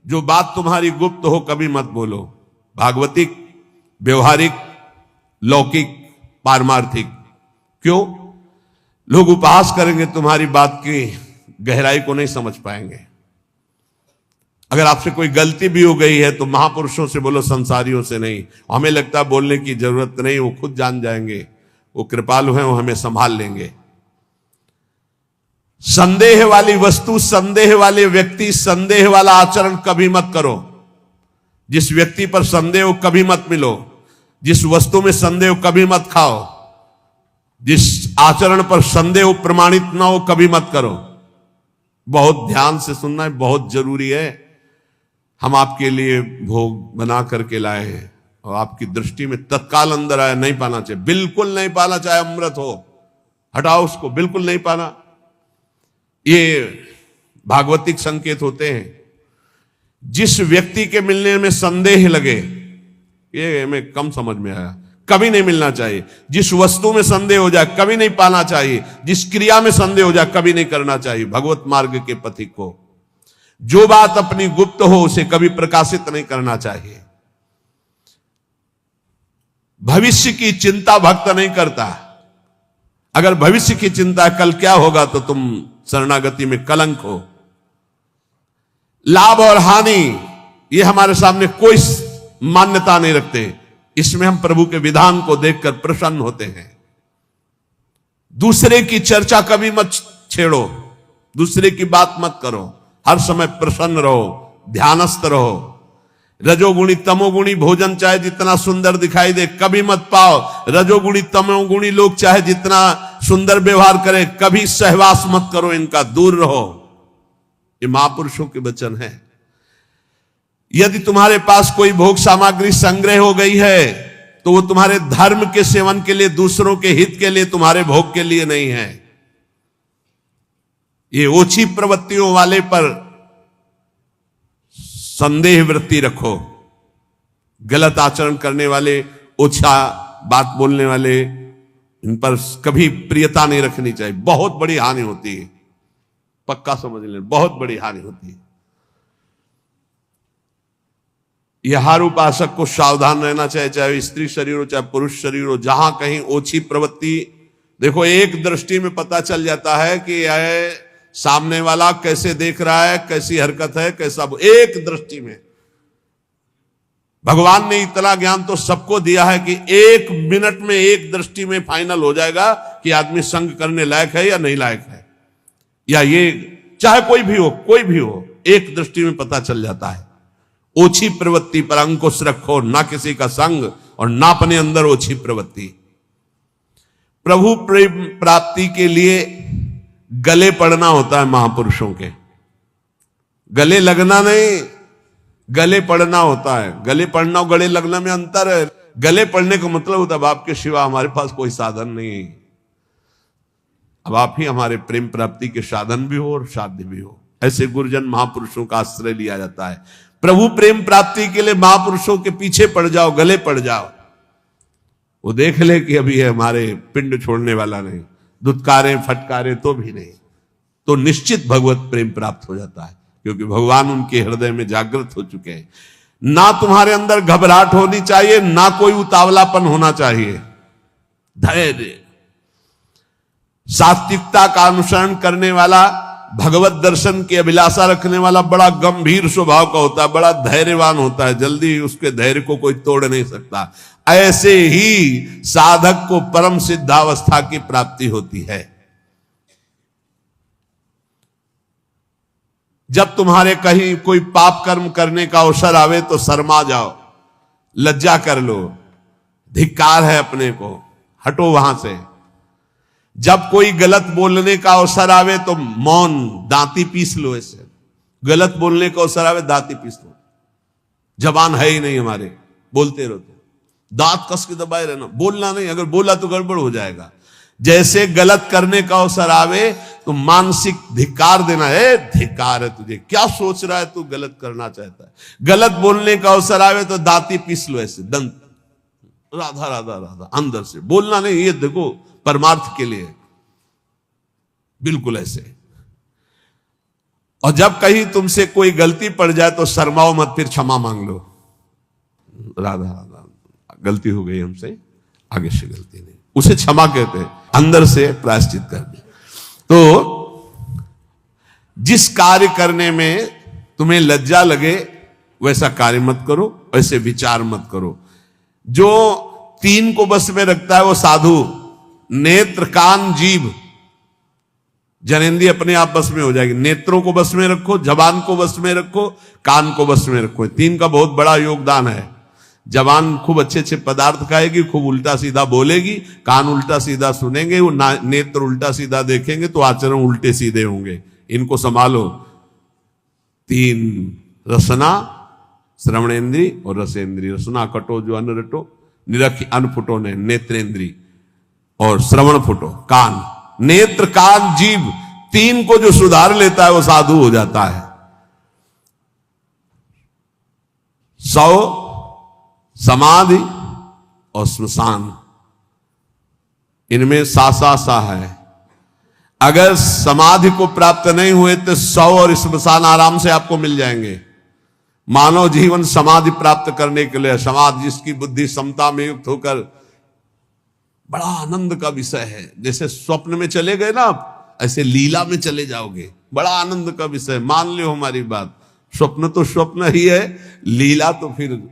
जो बात तुम्हारी गुप्त हो कभी मत बोलो। भागवतिक, व्यवहारिक, लौकिक, पारमार्थिक। क्यों? लोग उपहास करेंगे, तुम्हारी बात की गहराई को नहीं समझ पाएंगे। अगर आपसे कोई गलती भी हो गई है तो महापुरुषों से बोलो, संसारियों से नहीं। हमें लगता है बोलने की जरूरत नहीं, वो खुद जान जाएंगे, वो कृपालु हैं, वो हमें संभाल लेंगे। संदेह वाली वस्तु, संदेह वाले व्यक्ति, संदेह वाला आचरण कभी मत करो। जिस व्यक्ति पर संदेह हो कभी मत मिलो, जिस वस्तु में संदेह हो कभी मत खाओ, जिस आचरण पर संदेह प्रमाणित ना हो कभी मत करो। बहुत ध्यान से सुनना है, बहुत जरूरी है। हम आपके लिए भोग बना करके लाए हैं और आपकी दृष्टि में तत्काल अंदर आया, नहीं पाना चाहिए, बिल्कुल नहीं पाना, चाहे अमृत हो, हटाओ उसको, बिल्कुल नहीं पाना। ये भागवतिक संकेत होते हैं। जिस व्यक्ति के मिलने में संदेह लगे, ये हमें कम समझ में आया, कभी नहीं मिलना चाहिए। जिस वस्तु में संदेह हो जाए कभी नहीं पाना चाहिए। जिस क्रिया में संदेह हो जाए कभी नहीं करना चाहिए। भगवत मार्ग के पथिक को जो बात अपनी गुप्त हो उसे कभी प्रकाशित नहीं करना चाहिए। भविष्य की चिंता भक्त नहीं करता। अगर भविष्य की चिंता कल क्या होगा तो तुम शरणागति में कलंक हो। लाभ और हानि ये हमारे सामने कोई मान्यता नहीं रखते। इसमें हम प्रभु के विधान को देखकर प्रसन्न होते हैं। दूसरे की चर्चा कभी मत छेड़ो, दूसरे की बात मत करो। हर समय प्रसन्न रहो, ध्यानस्थ रहो। रजोगुणी तमोगुणी भोजन चाहे जितना सुंदर दिखाई दे कभी मत पाओ। रजोगुणी तमोगुणी लोग चाहे जितना सुंदर व्यवहार करें कभी सहवास मत करो, इनका दूर रहो। ये महापुरुषों के वचन है। यदि तुम्हारे पास कोई भोग सामग्री संग्रह हो गई है तो वो तुम्हारे धर्म के सेवन के लिए, दूसरों के हित के लिए, तुम्हारे भोग के लिए नहीं है। ये ओछी प्रवृत्तियों वाले पर संदेह वृत्ति रखो। गलत आचरण करने वाले, ओछा बात बोलने वाले, इन पर कभी प्रियता नहीं रखनी चाहिए। बहुत बड़ी हानि होती है, पक्का समझ लें, बहुत बड़ी हानि होती है। यह हर उपासक को सावधान रहना चाहिए, चाहे स्त्री शरीर हो चाहे पुरुष शरीर हो। जहां कहीं ओछी प्रवृत्ति, देखो एक दृष्टि में पता चल जाता है कि यह सामने वाला कैसे देख रहा है, कैसी हरकत है, कैसा, एक दृष्टि में। भगवान ने इतना ज्ञान तो सबको दिया है कि 1 मिनट में एक दृष्टि में फाइनल हो जाएगा कि आदमी संग करने लायक है या नहीं लायक है। या ये चाहे कोई भी हो, कोई भी हो, एक दृष्टि में पता चल जाता है। ओछी प्रवृत्ति पर अंकुश रखो, ना किसी का संग और ना अपने अंदर ओछी प्रवृत्ति। प्रभु प्रेम प्राप्ति के लिए गले पड़ना होता है महापुरुषों के। गले लगना नहीं, गले पड़ना होता है। गले पड़ना और गले लगना में अंतर है। गले पड़ने का मतलब होता है अब आपके सिवा हमारे पास कोई साधन नहीं, अब आप ही हमारे प्रेम प्राप्ति के साधन भी हो और साध्य भी हो। ऐसे गुरुजन महापुरुषों का आश्रय लिया जाता है। प्रभु प्रेम प्राप्ति के लिए महापुरुषों के पीछे पड़ जाओ, गले पड़ जाओ। वो देख ले कि अभी है हमारे पिंड छोड़ने वाला नहीं, दुत्कारे फटकारे तो भी नहीं, तो निश्चित भगवत प्रेम प्राप्त हो जाता है, क्योंकि भगवान उनके हृदय में जागृत हो चुके हैं। ना तुम्हारे अंदर घबराहट होनी चाहिए, ना कोई उतावलापन होना चाहिए। धैर्य, सात्विकता का अनुसरण करने वाला, भगवत दर्शन की अभिलाषा रखने वाला बड़ा गंभीर स्वभाव का होता है, बड़ा धैर्यवान होता है। जल्दी उसके धैर्य को कोई तोड़ नहीं सकता। ऐसे ही साधक को परम सिद्धावस्था की प्राप्ति होती है। जब तुम्हारे कहीं कोई पाप कर्म करने का अवसर आवे तो शर्मा जाओ, लज्जा कर लो, धिक्कार है अपने को, हटो वहां से। जब कोई गलत बोलने का अवसर आवे तो मौन, दांती पीस लो। ऐसे गलत बोलने का अवसर आवे, दांती पीस लो। जबान है ही नहीं हमारे, बोलते रहो, दांत कस के दबाए रहना, बोलना नहीं। अगर बोला तो गड़बड़ हो जाएगा। जैसे गलत करने का अवसर आवे तो मानसिक धिक्कार देना है। धिक्कार है तुझे, क्या सोच रहा है तू, गलत करना चाहता है। गलत बोलने का अवसर आवे तो दांती पीस लो, ऐसे दंत, राधा राधा राधा, अंदर से बोलना नहीं। ये देखो परमार्थ के लिए, बिल्कुल ऐसे। और जब कहीं तुमसे कोई गलती पड़ जाए तो शर्माओ मत, फिर क्षमा मांग लो। राधा राधा, गलती हो गई हमसे, आगे से गलती नहीं, उसे क्षमा कहते हैं, अंदर से प्रायश्चित कर दे। तो जिस कार्य करने में तुम्हें लज्जा लगे वैसा कार्य मत करो, वैसे विचार मत करो। जो तीन को बस में रखता है वो साधु, नेत्र कान जीभ, जनेंद्रिय अपने आप बस में हो जाएगी। नेत्रों को बस में रखो, जबान को बस में रखो, कान को बस में रखो। तीन का बहुत बड़ा योगदान है। जबान खूब अच्छे अच्छे पदार्थ खाएगी, खूब उल्टा सीधा बोलेगी, कान उल्टा सीधा सुनेंगे, वो नेत्र उल्टा सीधा देखेंगे तो आचरण उल्टे सीधे होंगे। इनको संभालो। तीन, रसना, श्रवणेन्द्री और रसेंद्री। रसना कटो जो अन्न रटो, निरख अन्न फुटो ने नेत्रेंद्री, और श्रवण फुटो कान। नेत्र कान जीभ, तीन को जो सुधार लेता है वो साधु हो जाता है। 100 समाधि और श्मशान, इनमें सा है। अगर समाधि को प्राप्त नहीं हुए तो 100 और श्मशान आराम से आपको मिल जाएंगे। मानव जीवन समाधि प्राप्त करने के लिए, समाधि जिसकी बुद्धि समता में युक्त होकर, बड़ा आनंद का विषय है। जैसे स्वप्न में चले गए ना आप, ऐसे लीला में चले जाओगे, बड़ा आनंद का विषय। मान लो हमारी बात, स्वप्न तो स्वप्न ही है, लीला तो फिर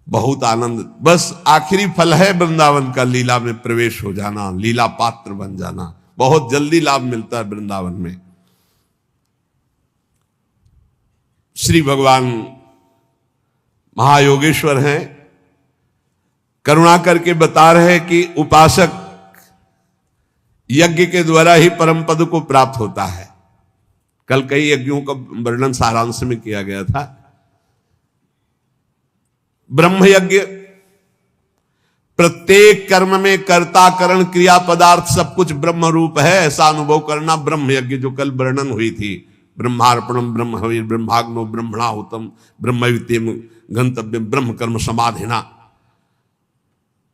बहुत आनंद। बस आखिरी फल है वृंदावन का, लीला में प्रवेश हो जाना, लीला पात्र बन जाना। बहुत जल्दी लाभ मिलता है वृंदावन में। श्री भगवान महायोगेश्वर हैं, करुणा करके बता रहे हैं कि उपासक यज्ञ के द्वारा ही परम पद को प्राप्त होता है। कल कई यज्ञों का वर्णन सारांश में किया गया था। ब्रह्म यज्ञ, प्रत्येक कर्म में कर्ता करण क्रिया पदार्थ सब कुछ ब्रह्म रूप है, ऐसा अनुभव करना ब्रह्म यज्ञ, जो कल वर्णन हुई थी। ब्रह्मार्पणम ब्रह्म हविर् ब्रह्माग्नो ब्रह्मणाहुतम ब्रह्मविद्यम गंतव्यम ब्रह्म कर्म समाधिना।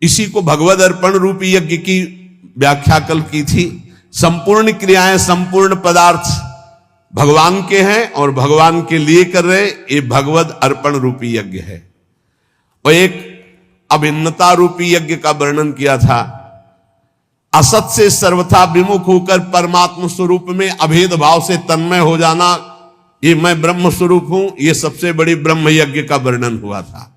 इसी को भगवद अर्पण रूपी यज्ञ की व्याख्या कल की थी। संपूर्ण क्रियाएं, संपूर्ण पदार्थ भगवान के हैं और भगवान के लिए कर रहे, ये भगवद अर्पण रूपी यज्ञ है। और एक अभिन्नता रूपी यज्ञ का वर्णन किया था। असत से सर्वथा विमुख होकर परमात्म स्वरूप में अभेद भाव से तन्मय हो जाना, ये मैं ब्रह्म स्वरूप हूं, ये सबसे बड़ी ब्रह्म यज्ञ का वर्णन हुआ था।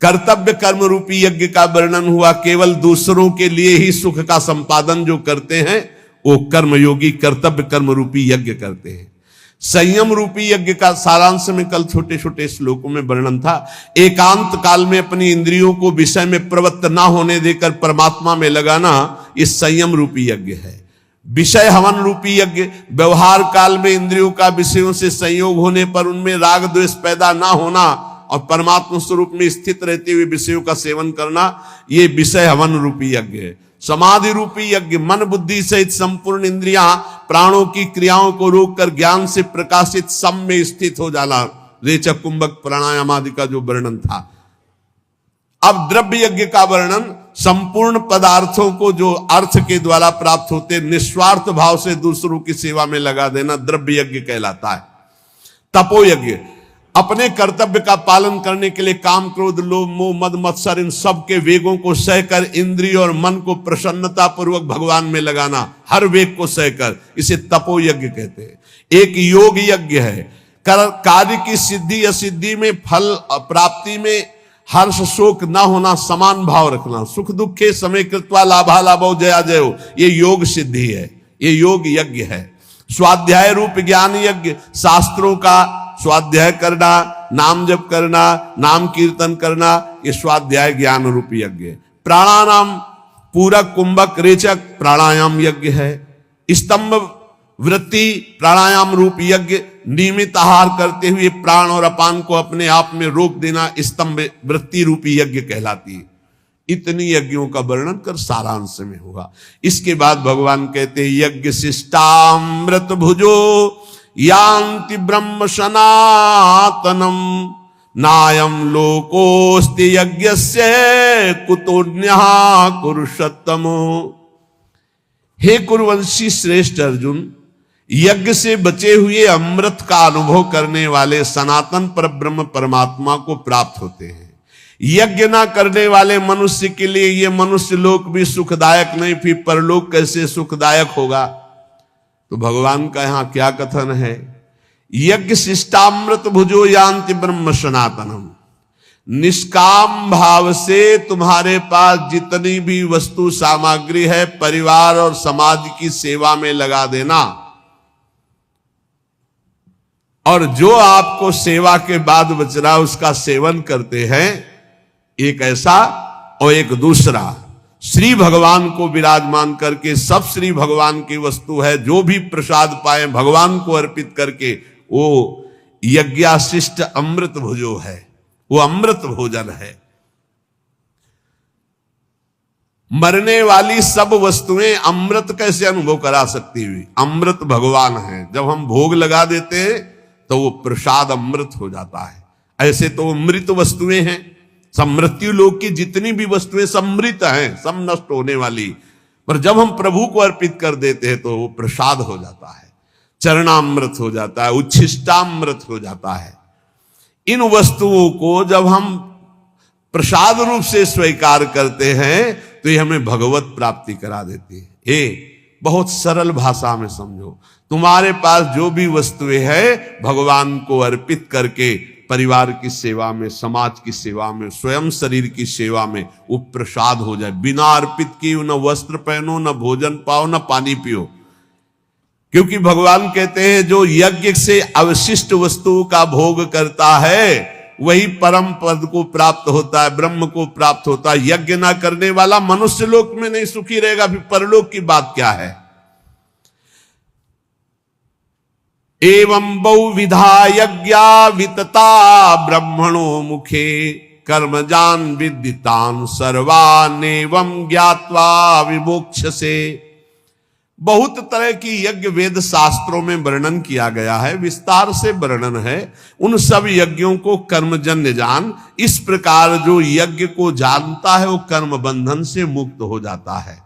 कर्तव्य कर्म रूपी यज्ञ का वर्णन हुआ। केवल दूसरों के लिए ही सुख का संपादन जो करते हैं वो कर्मयोगी कर्तव्य कर्म रूपी यज्ञ करते हैं। संयम रूपी यज्ञ का सारांश में कल छोटे छोटे श्लोकों में वर्णन था। एकांत काल में अपनी इंद्रियों को विषय में प्रवृत्त ना होने देकर परमात्मा में लगाना, ये संयम रूपी यज्ञ है। विषय हवन रूपी यज्ञ, व्यवहार काल में इंद्रियों का विषयों से संयोग होने पर उनमें राग द्वेष पैदा ना होना और परमात्मा स्वरूप में स्थित रहते हुए विषयों का सेवन करना, ये विषय हवन रूपी यज्ञ है। समाधि रूपी यज्ञ, मन बुद्धि सहित संपूर्ण इंद्रियां प्राणों की क्रियाओं को रोककर ज्ञान से प्रकाशित सम में स्थित हो जाना, रेचक कुंभक प्राणायाम आदि का जो वर्णन था। अब द्रव्य यज्ञ का वर्णन, संपूर्ण पदार्थों को जो अर्थ के द्वारा प्राप्त होते निस्वार्थ भाव से दूसरों की सेवा में लगा देना द्रव्य यज्ञ कहलाता है। तपो यज्ञ, अपने कर्तव्य का पालन करने के लिए काम क्रोध लोभ मोह मद मत्सर इन सब के वेगों को सहकर इंद्रिय और मन को प्रसन्नता पूर्वक भगवान में लगाना, हर वेग को सहकर, इसे तपो यज्ञ कहते हैं। एक योग यज्ञ है, कार्य की सिद्धि असिद्धि में फल प्राप्ति में हर्ष शोक न होना, समान भाव रखना, सुख दुखे समय कृत्वा लाभा लाभो जया जयो, ये योग सिद्धि है, ये योग यज्ञ है। स्वाध्याय रूप ज्ञान यज्ञ, शास्त्रों का स्वाध्याय करना, नाम जप करना, नाम कीर्तन करना, ये स्वाध्याय ज्ञान रूपी यज्ञ है। प्राणायाम पूरक कुंभक रेचक प्राणायाम यज्ञ है। स्तंभ वृत्ति प्राणायाम रूप यज्ञ, नियमित आहार करते हुए प्राण और अपान को अपने आप में रोक देना स्तंभ वृत्ति रूपी यज्ञ कहलाती है। इतनी यज्ञों का वर्णन कर सारांश में होगा। इसके बाद भगवान कहते हैं यज्ञ शिष्टामृत भुजो यान्ति ब्रह्म सनातनम नायम लोकोस्ति यज्ञस्य कुतोन्यः कुरुषोत्तमो। हे कुरुवंशी श्रेष्ठ अर्जुन, यज्ञ से बचे हुए अमृत का अनुभव करने वाले सनातन परब्रह्म परमात्मा को प्राप्त होते हैं। यज्ञ ना करने वाले मनुष्य के लिए यह मनुष्य लोक भी सुखदायक नहीं, फिर परलोक कैसे सुखदायक होगा। तो भगवान का यहां क्या कथन है, यज्ञ शिष्टामृत भुजो यान्ति ब्रह्म सनातनम। निष्काम भाव से तुम्हारे पास जितनी भी वस्तु सामग्री है परिवार और समाज की सेवा में लगा देना, और जो आपको सेवा के बाद बच रहा उसका सेवन करते हैं। एक ऐसा और एक दूसरा, श्री भगवान को विराजमान करके, सब श्री भगवान की वस्तु है, जो भी प्रसाद पाए भगवान को अर्पित करके वो यज्ञाशिष्ट अमृत भुजो है, वो अमृत भोजन है। मरने वाली सब वस्तुएं अमृत कैसे अनुभव करा सकती हुई, अमृत भगवान है। जब हम भोग लगा देते हैं तो वो प्रसाद अमृत हो जाता है। ऐसे तो अमृत वस्तुएं हैं, सब मृत्यु लोक की जितनी भी वस्तुएं सब मृत हैं, सब नष्ट होने वाली, पर जब हम प्रभु को अर्पित कर देते हैं तो वो प्रसाद हो जाता है, चरणामृत हो जाता है, उच्छिष्टामृत हो जाता है। इन वस्तुओं को जब हम प्रसाद रूप से स्वीकार करते हैं तो ये हमें भगवत प्राप्ति करा देती है। ये बहुत सरल भाषा में समझो, तुम्हारे पास जो भी वस्तुएं हैं भगवान को अर्पित करके परिवार की सेवा में, समाज की सेवा में, स्वयं शरीर की सेवा में वो प्रसाद हो जाए। बिना अर्पित किए न वस्त्र पहनो, न भोजन पाओ, न पानी पियो। क्योंकि भगवान कहते हैं जो यज्ञ से अवशिष्ट वस्तुओं का भोग करता है वही परम पद को प्राप्त होता है, ब्रह्म को प्राप्त होता है। यज्ञ ना करने वाला मनुष्य लोक में नहीं सुखी रहेगा, फिर परलोक की बात क्या है। एवं बहुविधा यज्ञा वितता ब्रह्मणो मुखे कर्मजान विदितान सर्वानेवं ज्ञात्वा विमोक्षसे। बहुत तरह की यज्ञ वेद शास्त्रों में वर्णन किया गया है, विस्तार से वर्णन है। उन सब यज्ञों को कर्मजन्य जान। इस प्रकार जो यज्ञ को जानता है वो कर्म बंधन से मुक्त हो जाता है।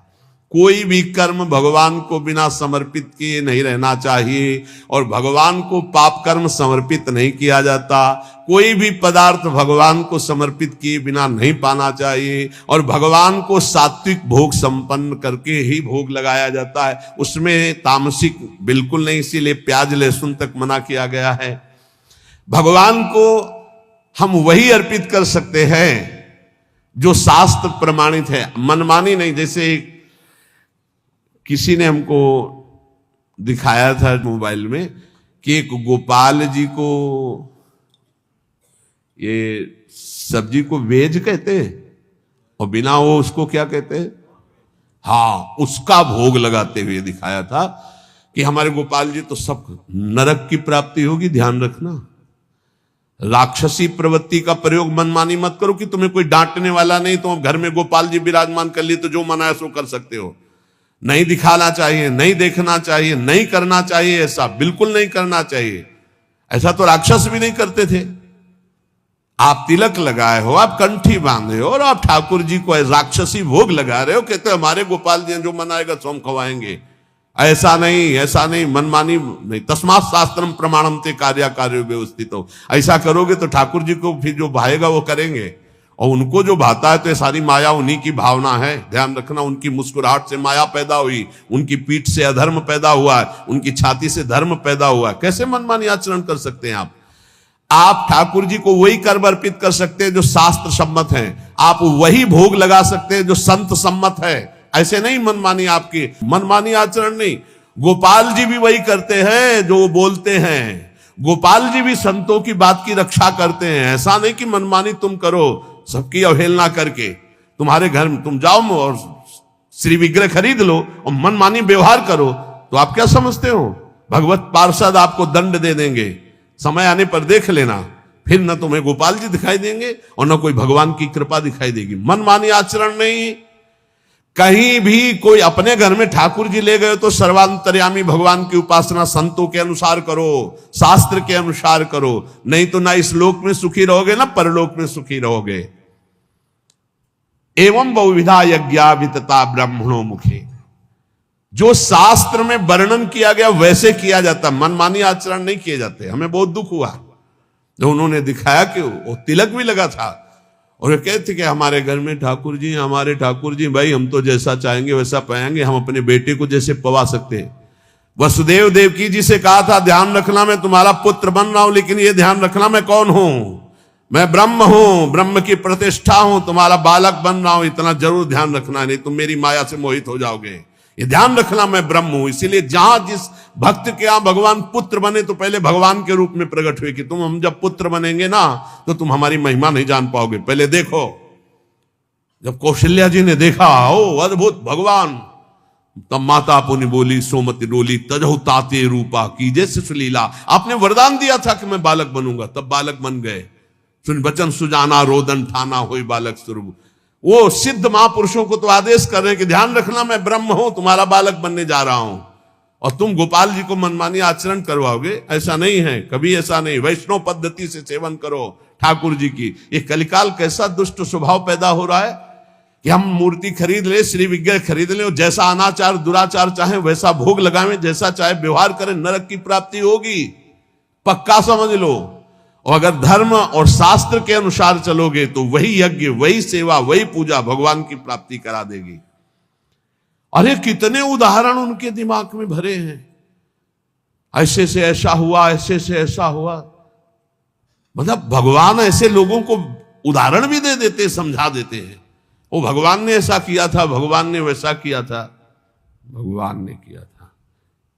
कोई भी कर्म भगवान को बिना समर्पित किए नहीं रहना चाहिए, और भगवान को पाप कर्म समर्पित नहीं किया जाता। कोई भी पदार्थ भगवान को समर्पित किए बिना नहीं पाना चाहिए, और भगवान को सात्विक भोग संपन्न करके ही भोग लगाया जाता है। उसमें तामसिक बिल्कुल नहीं, इसीलिए प्याज लहसुन तक मना किया गया है। भगवान को हम वही अर्पित कर सकते हैं जो शास्त्र प्रमाणित है, मनमानी नहीं। जैसे किसी ने हमको दिखाया था मोबाइल में कि एक गोपाल जी को ये सब्जी को वेज कहते हैं और बिना वो उसको क्या कहते हैं, हाँ, उसका भोग लगाते हुए दिखाया था कि हमारे गोपाल जी तो सब नरक की प्राप्ति होगी। ध्यान रखना, राक्षसी प्रवृत्ति का प्रयोग मनमानी मत करो कि तुम्हें कोई डांटने वाला नहीं, तुम घर में गोपाल जी विराजमान कर लिए तो जो मना है सो कर सकते हो। नहीं दिखाना चाहिए, नहीं देखना चाहिए, नहीं करना चाहिए, ऐसा बिल्कुल नहीं करना चाहिए। ऐसा तो राक्षस भी नहीं करते थे। आप तिलक लगाए हो, आप कंठी बांधे हो और आप ठाकुर जी को राक्षसी भोग लगा रहे हो, कहते हमारे गोपाल जी जो मनाएगा सो हम खवाएंगे। ऐसा नहीं, ऐसा नहीं, मनमानी नहीं। तस्मात् शास्त्रम प्रमाणम ते कार्य व्यवस्थित हो। ऐसा करोगे तो ठाकुर जी को फिर जो भाएगा वो करेंगे, और उनको जो भाता है तो ये सारी माया उन्हीं की भावना है। ध्यान रखना, उनकी मुस्कुराहट से माया पैदा हुई, उनकी पीठ से अधर्म पैदा हुआ, उनकी छाती से धर्म पैदा हुआ। कैसे मनमानी आचरण कर सकते हैं आप? आप ठाकुर जी को वही कर्म अर्पित कर सकते हैं जो शास्त्र सम्मत है, आप वही भोग लगा सकते हैं जो संत सम्मत है। ऐसे नहीं मनमानी, आपकी मनमानी आचरण नहीं। गोपाल जी भी वही करते हैं जो बोलते हैं। गोपाल जी भी संतों की बात की रक्षा करते हैं। ऐसा नहीं कि मनमानी तुम करो, सबकी अवहेलना करके। तुम्हारे घर में तुम जाओ और श्री विग्रह खरीद लो और मनमानी व्यवहार करो तो आप क्या समझते हो? भगवत पार्षद आपको दंड दे देंगे। समय आने पर देख लेना, फिर न तुम्हें गोपाल जी दिखाई देंगे और न कोई भगवान की कृपा दिखाई देगी। मनमानी आचरण नहीं। कहीं भी कोई अपने घर में ठाकुर जी ले गए तो सर्वांतर्यामी भगवान की उपासना संतों के अनुसार करो, शास्त्र के अनुसार करो। नहीं तो ना इस लोक में सुखी रहोगे ना परलोक में सुखी रहोगे। एवं बहुविधा यज्ञा वितता ब्रह्मणो मुखे। जो शास्त्र में वर्णन किया गया वैसे किया जाता, मनमानी आचरण नहीं किए जाते। हमें बहुत दुख हुआ जो उन्होंने दिखाया कि वो तिलक भी लगा था और ये कहते कि हमारे घर में ठाकुर जी, हमारे ठाकुर जी, भाई हम तो जैसा चाहेंगे वैसा पाएंगे, हम अपने बेटे को जैसे पवा सकते हैं। वसुदेव देवकी जी से कहा था ध्यान रखना मैं तुम्हारा पुत्र बन रहा हूं, लेकिन ये ध्यान रखना मैं कौन हूं, मैं ब्रह्म हूं, ब्रह्म की प्रतिष्ठा हूं, तुम्हारा बालक बन रहा हूं, इतना जरूर ध्यान रखना, नहीं तुम मेरी माया से मोहित हो जाओगे। ये ध्यान रखना मैं ब्रह्म हूं। इसीलिए जहां जिस भक्त के यहां भगवान पुत्र बने तो पहले भगवान के रूप में प्रकट हुए कि तुम हम जब पुत्र बनेंगे ना तो तुम हमारी महिमा नहीं जान पाओगे, पहले देखो। जब कौशल्या जी ने देखा ओ अद्भुत भगवान, तब माता पुनि बोली सोमति डोली तजहु ताते रूपा की जैसे सुलीला। आपने वरदान दिया था कि मैं बालक बनूंगा, तब बालक बन गए। सुन बचन सुजाना रोदन ठाना होई बालक स्वरूप। वो सिद्ध महापुरुषों को तो आदेश कर रहे हैं कि ध्यान रखना मैं ब्रह्म हूं, तुम्हारा बालक बनने जा रहा हूं, और तुम गोपाल जी को मनमानी आचरण करवाओगे, ऐसा नहीं है, कभी ऐसा नहीं। वैष्णव पद्धति से सेवन करो ठाकुर जी की। ये कलिकाल कैसा दुष्ट स्वभाव पैदा हो रहा है कि हम मूर्ति खरीद ले, श्री विग्रह खरीद ले और जैसा अनाचार दुराचार चाहे वैसा भोग लगाएं, जैसा चाहे व्यवहार करें, नरक की प्राप्ति होगी, पक्का समझ लो। और अगर धर्म और शास्त्र के अनुसार चलोगे तो वही यज्ञ, वही सेवा, वही पूजा भगवान की प्राप्ति करा देगी। अरे कितने उदाहरण उनके दिमाग में भरे हैं, ऐसे से ऐसा हुआ, ऐसे से ऐसा हुआ। मतलब भगवान ऐसे लोगों को उदाहरण भी दे देते, समझा देते हैं। वो भगवान ने ऐसा किया था, भगवान ने वैसा किया था, भगवान ने किया था।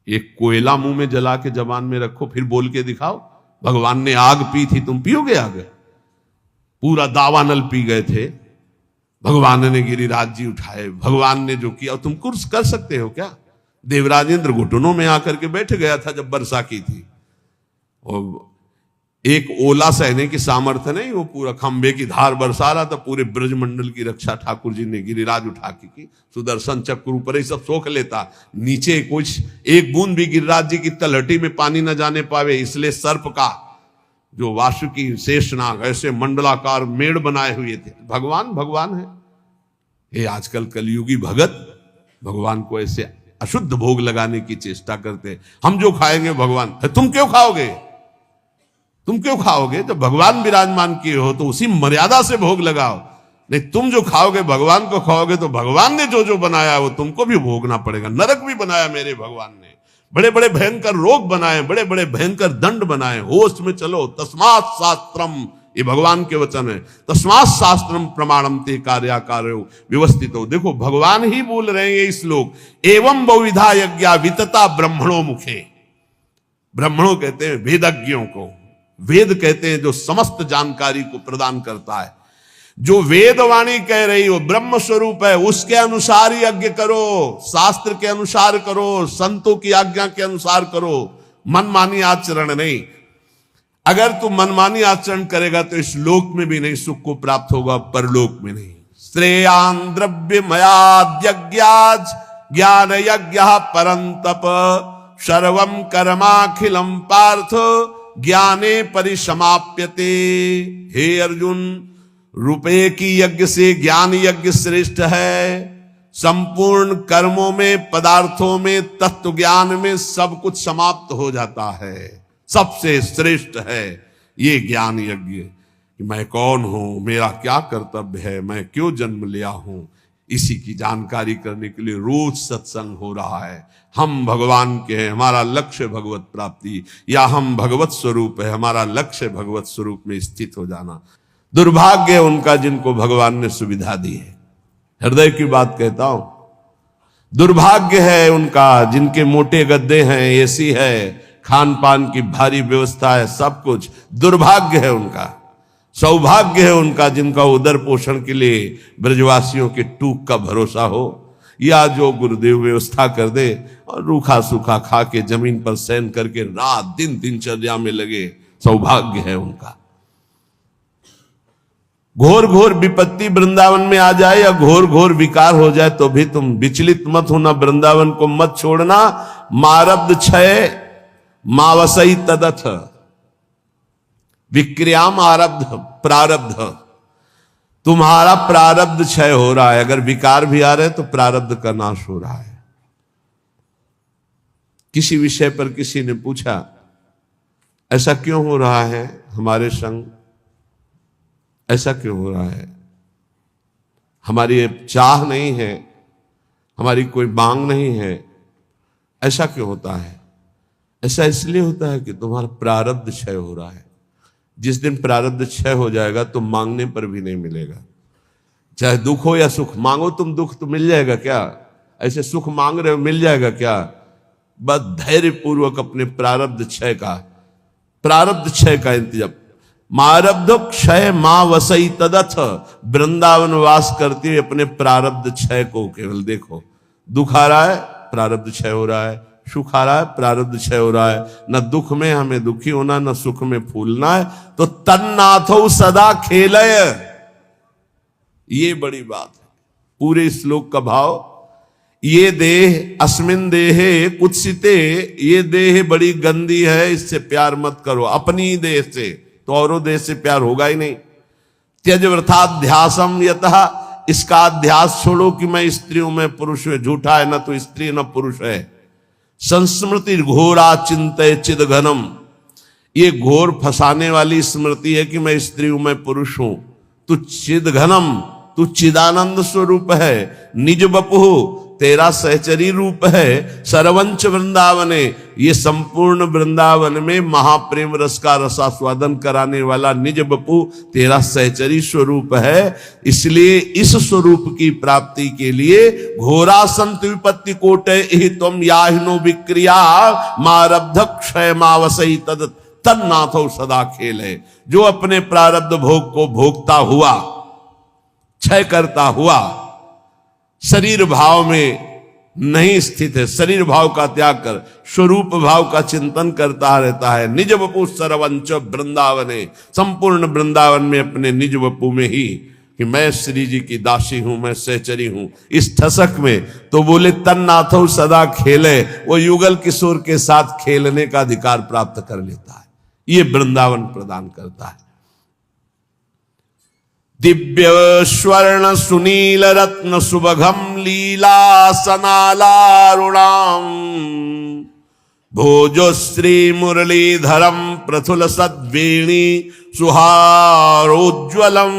एक कोयला मुंह में जला के जबान में रखो, फिर बोल के दिखाओ भगवान ने आग पी थी, तुम पियोगे आग? पूरा दावानल पी गए थे, भगवान ने गिरिराज जी उठाए, भगवान ने जो किया तुम कुछ कर सकते हो क्या? देवराजेंद्र घुटनों में आकर के बैठ गया था जब वर्षा की थी, और एक ओला सहने की सामर्थ्य नहीं, वो पूरा खंबे की धार बरसा रहा था। पूरे ब्रजमंडल की रक्षा ठाकुर जी ने गिरिराज उठा के की, सुदर्शन चक्र ऊपर ही सब सोख लेता, नीचे कुछ एक बूंद भी गिरिराज जी की तलहटी में पानी न जाने पावे। इसलिए सर्प का जो वासुकी शेषनाग ऐसे मंडलाकार मेड़ बनाए हुए थे। भगवान भगवान है। ये आजकल कलयुगी भगत भगवान को ऐसे अशुद्ध भोग लगाने की चेष्टा करते। हम जो खाएंगे भगवान, तुम क्यों खाओगे? तुम क्यों खाओगे? जब भगवान विराजमान किए हो तो उसी मर्यादा से भोग लगाओ। नहीं, तुम जो खाओगे भगवान को खाओगे तो भगवान ने जो जो बनाया वो तुमको भी भोगना पड़ेगा। नरक भी बनाया मेरे भगवान ने, बड़े बड़े भयंकर रोग बनाए, बड़े बड़े भयंकर दंड बनाए। होश में चलो। तस्मात् शास्त्रम, ये भगवान के वचन है। तस्मात् शास्त्रम प्रमाणम ते कार्याकार्यो व्यवस्थितो। देखो भगवान ही बोल रहे हैं ये श्लोक। एवं बहुविधा यज्ञा वितता ब्रह्मणो मुखे। ब्रह्मणों कहते हैं वेदज्ञों को, वेद कहते हैं जो समस्त जानकारी को प्रदान करता है। जो वेदवाणी कह रही हो ब्रह्म स्वरूप है, उसके अनुसार ही यज्ञ करो, शास्त्र के अनुसार करो, संतों की आज्ञा के अनुसार करो, मनमानी आचरण नहीं। अगर तू मनमानी आचरण करेगा तो इस लोक में भी नहीं सुख को प्राप्त होगा, परलोक में नहीं। श्रेयान द्रव्यमयाद्यज्ञाज ज्ञान यज्ञ परंतप सर्वम कर्माखिलम पार्थ ज्ञाने परिसमाप्यते। हे अर्जुन, रुपये की यज्ञ से ज्ञान यज्ञ श्रेष्ठ है। संपूर्ण कर्मों में, पदार्थों में, तत्व ज्ञान में सब कुछ समाप्त हो जाता है। सबसे श्रेष्ठ है ये ज्ञान यज्ञ कि मैं कौन हूं, मेरा क्या कर्तव्य है, मैं क्यों जन्म लिया हूं। इसी की जानकारी करने के लिए रोज सत्संग हो रहा है। हम भगवान के हैं, हमारा लक्ष्य भगवत प्राप्ति, या हम भगवत स्वरूप है, हमारा लक्ष्य भगवत स्वरूप में स्थित हो जाना। दुर्भाग्य है उनका जिनको भगवान ने सुविधा दी है। हृदय की बात कहता हूं, दुर्भाग्य है उनका जिनके मोटे गद्दे हैं, एसी है, खान पान की भारी व्यवस्था है, सब कुछ। दुर्भाग्य है उनका। सौभाग्य है उनका जिनका उदर पोषण के लिए ब्रजवासियों के टूक का भरोसा हो, या जो गुरुदेव व्यवस्था कर दे और रूखा सूखा खा के जमीन पर शयन करके रात दिन दिनचर्या में लगे। सौभाग्य है उनका। घोर घोर विपत्ति वृंदावन में आ जाए या घोर घोर विकार हो जाए तो भी तुम विचलित मत होना, वृंदावन को मत छोड़ना। मारब्ध क्षय मावसई तदथ विक्रियाम आरब्ध प्रारब्ध। तुम्हारा प्रारब्ध क्षय हो रहा है। अगर विकार भी आ रहे तो प्रारब्ध का नाश हो रहा है। किसी विषय पर किसी ने पूछा, ऐसा क्यों हो रहा है हमारे संग, ऐसा क्यों हो रहा है? हमारी चाह नहीं है, हमारी कोई मांग नहीं है, ऐसा क्यों होता है? ऐसा इसलिए होता है कि तुम्हारा प्रारब्ध क्षय हो रहा है। जिस दिन प्रारब्ध क्षय हो जाएगा तो मांगने पर भी नहीं मिलेगा। चाहे दुख हो या सुख, मांगो तुम दुख तो मिल जाएगा क्या? ऐसे सुख मांग रहे हो, मिल जाएगा क्या? बस धैर्य पूर्वक अपने प्रारब्ध क्षय का इंतजाम। मारब्ध क्षय मां वसई तदथ, वृंदावन वास करते हुए अपने प्रारब्ध क्षय को केवल देखो। दुख आ रहा है, प्रारब्ध क्षय हो रहा है, सुख आ रहा है, प्रारब्ध क्षय हो रहा है। न दुख में हमें दुखी होना, न सुख में फूलना है। तो तन्नाथो सदा खेलय, ये बड़ी बात है पूरे श्लोक का भाव। ये देह अस्मिन देहे कुत्सिते, ये देह बड़ी गंदी है, इससे प्यार मत करो। अपनी देह से, तो औरों देह से प्यार होगा ही नहीं। त्यज वृथाध्यासम यतः, इसका अध्यास छोड़ो कि मैं स्त्री हूं, मैं पुरुष हूं। झूठा है, न तो स्त्री न पुरुष है। संस्मृति घोरा चिंतय चिद घनम, ये घोर फंसाने वाली स्मृति है कि मैं स्त्री हूं, मैं पुरुष हूं। तू चिद घनम, तू चिदानंद स्वरूप है। निज बपु, तेरा सहचरी रूप है। सर्वंच वृंदावने, ये संपूर्ण वृंदावन में महाप्रेम रस का रसास्वादन कराने वाला निज बपु तेरा सहचरी स्वरूप है। इसलिए इस स्वरूप की प्राप्ति के लिए घोरा संत विपत्ति कोटे ही तुम याहिनो विक्रिया, मारब्ध क्षय मावसई तद तन्नाथो सदा खेल है। जो अपने प्रारब्ध भोग को भोगता हुआ, क्षय करता हुआ, शरीर भाव में नहीं स्थित है, शरीर भाव का त्याग कर स्वरूप भाव का चिंतन करता रहता है। निज वपु सर्वंच वृंदावने, संपूर्ण वृंदावन में अपने निज वपु में ही कि मैं श्री जी की दासी हूं, मैं सहचरी हूं, इस ठसक में। तो बोले तन्नाथो सदा खेले, वो युगल किशोर के साथ खेलने का अधिकार प्राप्त कर लेता है। ये वृंदावन प्रदान करता है। दिव्य स्वर्ण सुनील रत्न सुबघम लीला सनालारुणाम, भोजोश्री मुरलीधरम प्रथुल सद्वेणी सुहारोज्वलम,